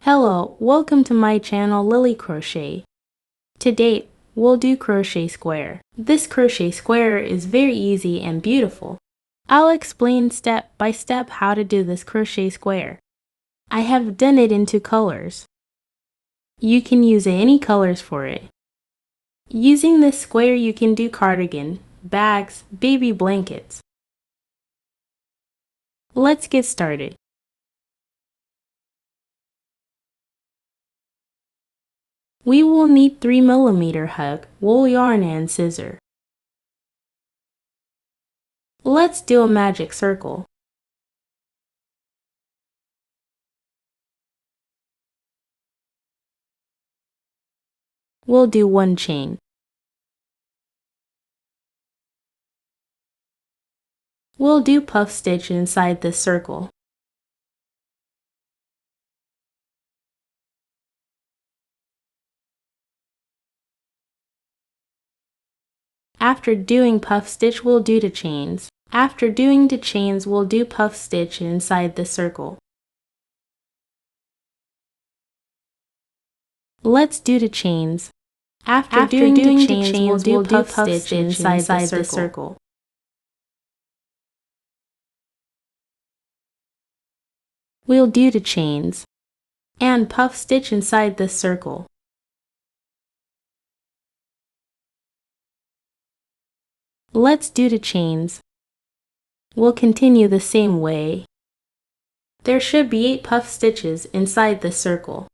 Hello, welcome to my channel Lily Crochet. Today, we'll do crochet square. This crochet square is very easy and beautiful. I'll explain step by step how to do this crochet square. I have done it in 2 colors. You can use any colors for it. Using this square you can do cardigan, bags, baby blankets. Let's get started. We will need 3mm hook, wool yarn and scissor. Let's do a magic circle. We'll do 1 chain. We'll do puff stitch inside this circle. After doing puff stitch, we'll do the chains. After doing the chains, we'll do puff stitch inside the circle. Let's do the chains. After doing the chains, we'll do puff stitch inside the circle. We'll do the chains and puff stitch inside this circle. Let's do the chains. We'll continue the same way. There should be 8 puff stitches inside this circle.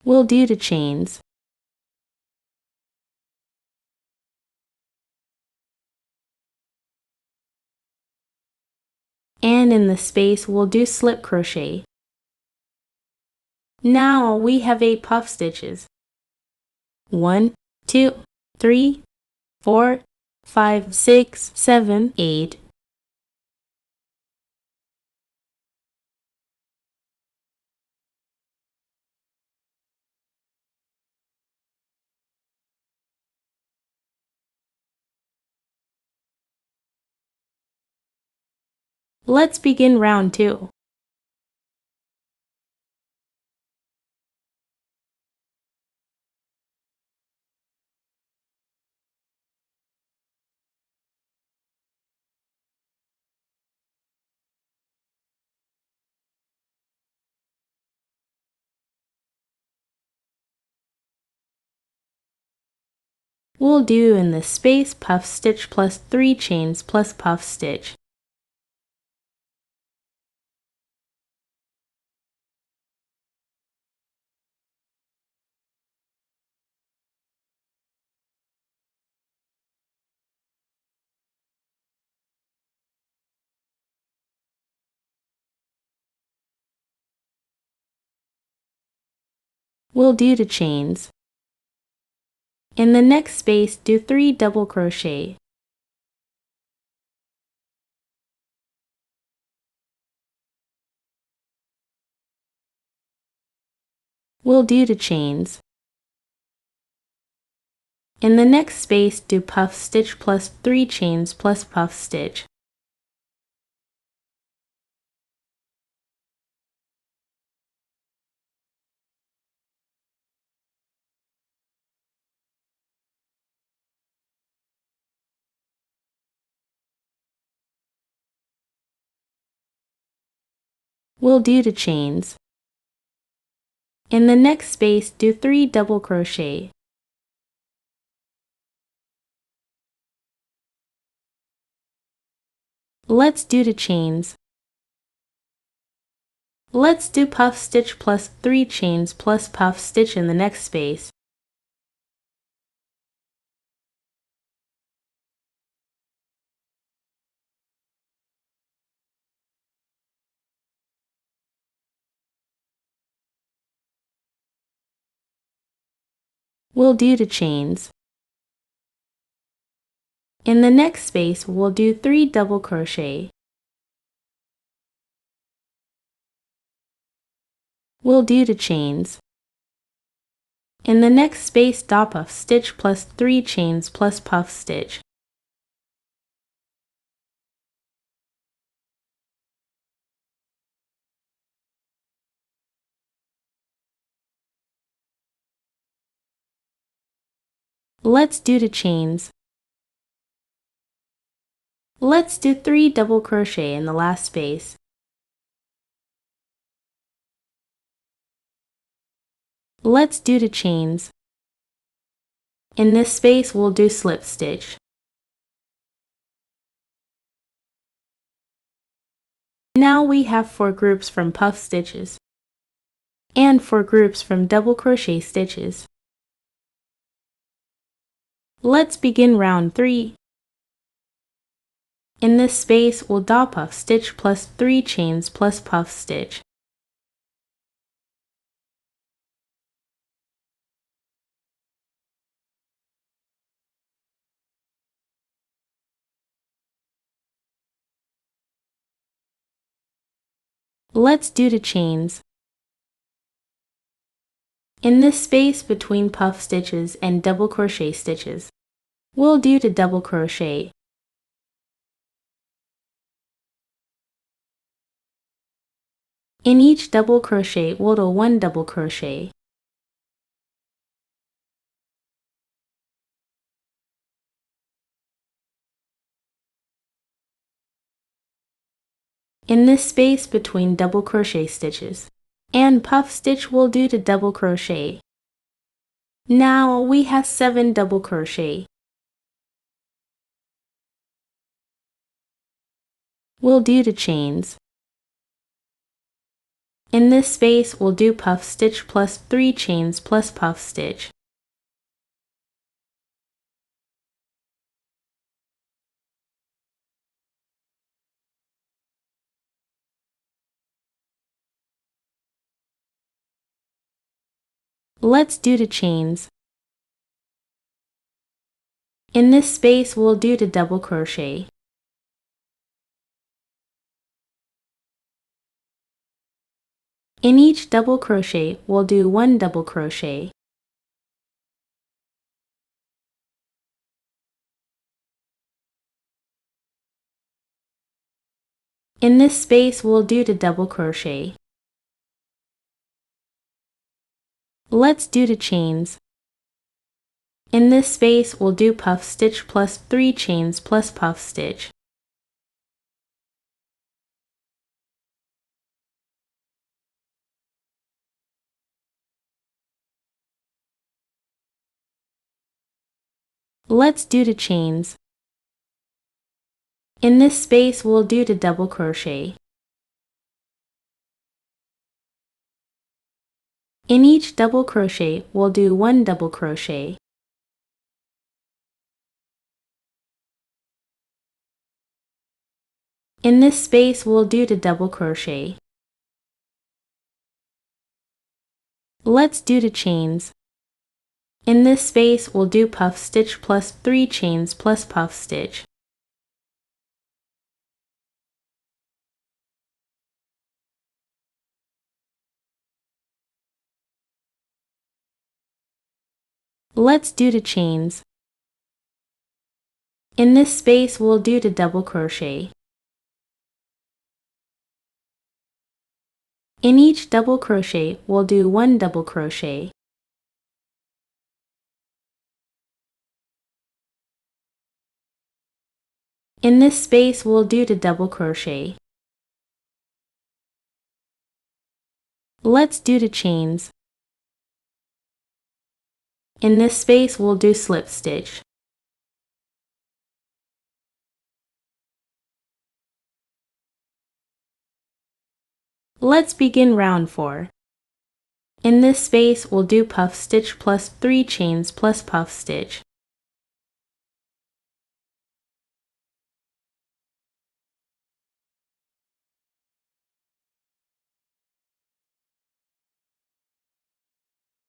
We'll do the chains. And in the space we'll do slip crochet. Now we have 8 puff stitches. 1, 2, 3, 4, 5, 6, 7, 8. Let's begin round 2. We'll do in the space puff stitch plus 3 chains plus puff stitch. We'll do the chains. In the next space, do 3 double crochet. We'll do the chains. In the next space, do puff stitch plus 3 chains plus puff stitch. We'll do the chains. In the next space, do 3 double crochet. Let's do the chains. Let's do puff stitch plus 3 chains plus puff stitch in the next space. we'll do the chains. In the next space, we'll do 3 double crochet. We'll do the chains. In the next space, dot puff stitch plus 3 chains plus puff stitch. Let's do the chains. Let's do 3 double crochet in the last space. Let's do the chains. In this space, we'll do slip stitch. Now we have 4 groups from puff stitches and 4 groups from double crochet stitches. Let's begin round 3. In this space, we'll dot puff stitch plus 3 chains plus puff stitch. Let's do the chains. In this space between puff stitches and double crochet stitches, we'll do the double crochet. In each double crochet, we'll do 1 double crochet. In this space between double crochet stitches and puff stitch, we'll do the double crochet. Now we have 7 double crochet. We'll do the chains. In this space, we'll do puff stitch plus 3 chains plus puff stitch. Let's do the chains. In this space, we'll do the double crochet. In each double crochet, we'll do 1 double crochet. In this space, we'll do the double crochet. Let's do the chains. In this space, we'll do puff stitch plus 3 chains plus puff stitch. Let's do the chains. In this space, we'll do the double crochet. In each double crochet, we'll do 1 double crochet. In this space, we'll do the double crochet. Let's do the chains. In this space, we'll do puff stitch plus 3 chains plus puff stitch. Let's do the chains. In this space, we'll do the double crochet. In each double crochet, we'll do 1 double crochet. In this space, we'll do the double crochet. Let's do the chains. In this space, we'll do slip stitch. Let's begin round 4. In this space, we'll do puff stitch plus 3 chains plus puff stitch.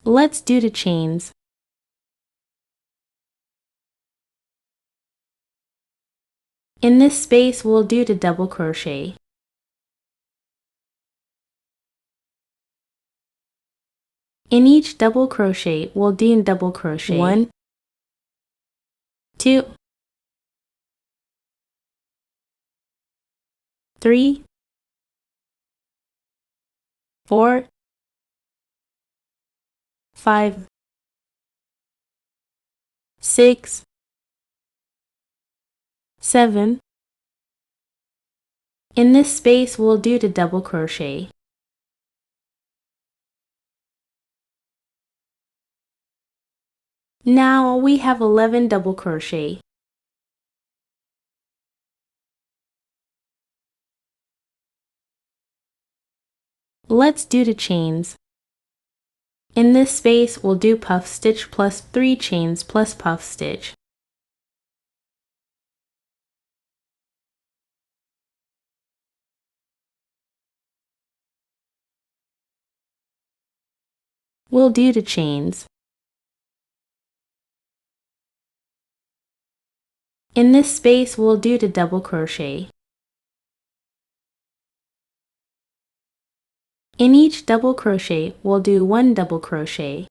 Let's do the chains. In this space, we'll do the double crochet. In each double crochet, we'll do double crochet. 1, 2, 3, 4, 5, 6, 7. In this space, we'll do the double crochet. Now we have 11 double crochet. Let's do the chains. In this space, we'll do puff stitch plus 3 chains plus puff stitch. We'll do the chains. In this space, we'll do the double crochet. In each double crochet, we'll do 1 double crochet.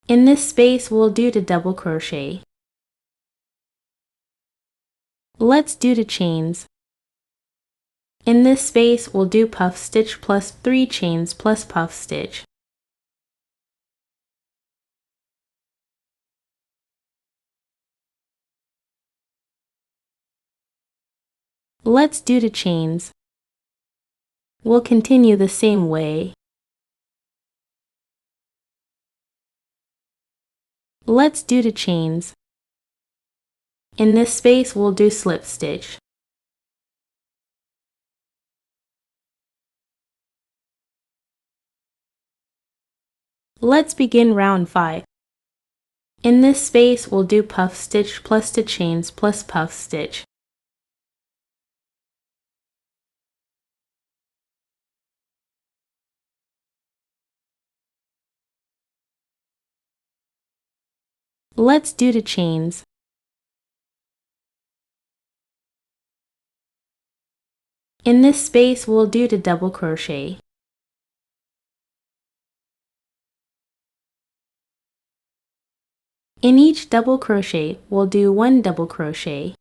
In this space, we'll do the double crochet. Let's do the chains. In this space, we'll do puff stitch plus 3 chains plus puff stitch. Let's do the chains. We'll continue the same way. Let's do the chains. In this space, we'll do slip stitch. Let's begin round 5. In this space, we'll do puff stitch plus the chains plus puff stitch. Let's do the chains. In this space, we'll do the double crochet. In each double crochet, we'll do 1 double crochet.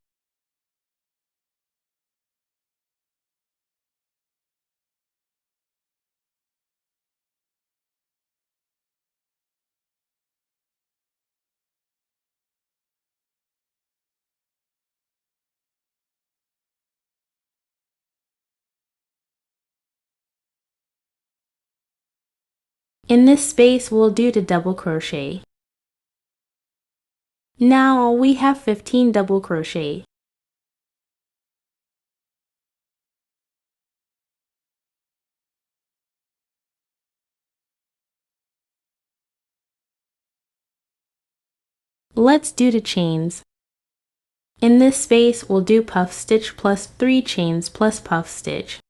In this space, we'll do the double crochet. Now we have 15 double crochet. Let's do the chains. In this space, we'll do puff stitch plus 3 chains plus puff stitch.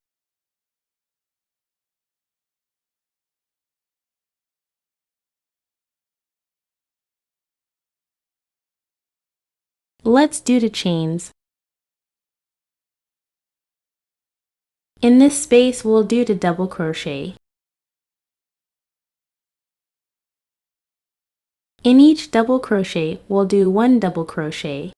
Let's do the chains. In this space, we'll do the double crochet. In each double crochet, we'll do 1 double crochet.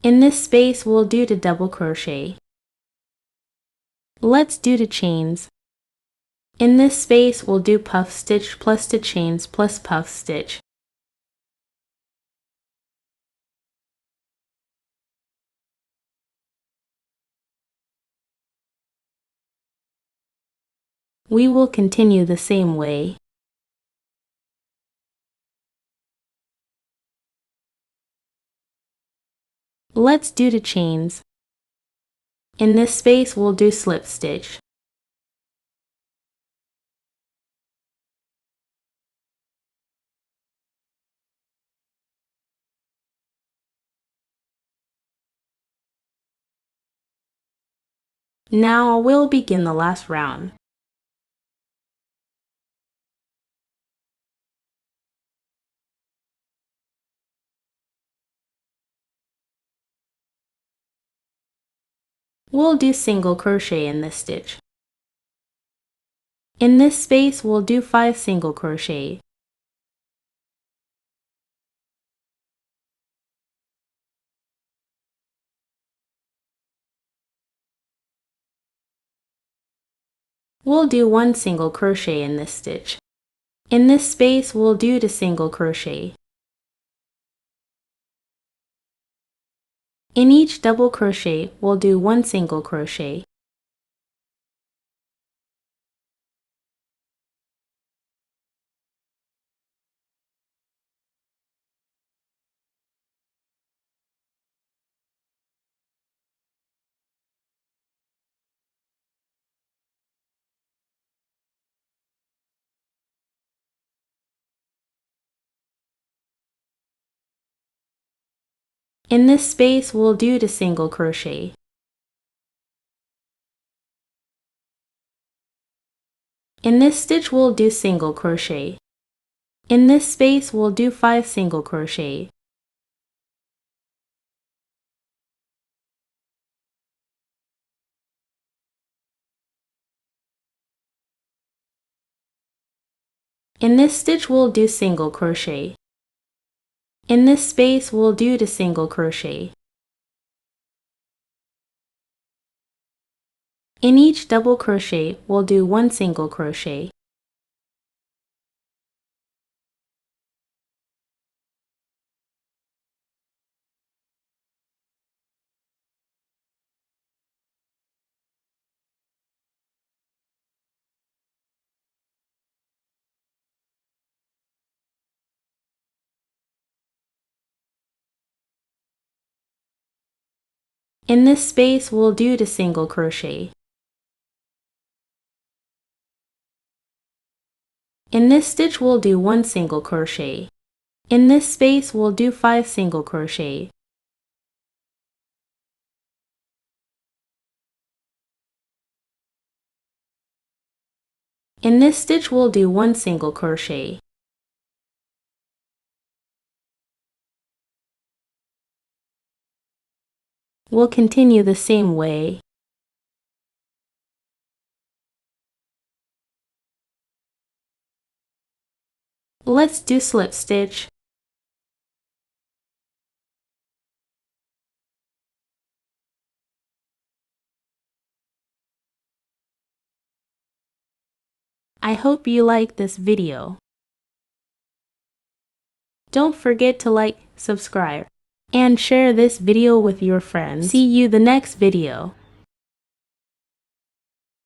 In this space, we'll do the double crochet. Let's do the chains. In this space, we'll do puff stitch plus the chains plus puff stitch. We will continue the same way. Let's do the chains. In this space, we'll do slip stitch. Now we'll begin the last round. We'll do single crochet in this stitch. In this space, we'll do 5 single crochet. We'll do 1 single crochet in this stitch. In this space, we'll do the single crochet. In each double crochet, we'll do 1 single crochet. In this space, we'll do the single crochet. In this stitch, we'll do single crochet. In this space, we'll do 5 single crochet. In this stitch, we'll do single crochet. In this space, we'll do the single crochet. In each double crochet, we'll do 1 single crochet. In this space, we'll do the single crochet. In this stitch, we'll do 1 single crochet. In this space, we'll do 5 single crochet. In this stitch, we'll do 1 single crochet. We'll continue the same way. Let's do slip stitch. I hope you like this video. Don't forget to like, subscribe, and share this video with your friends. See you the next video.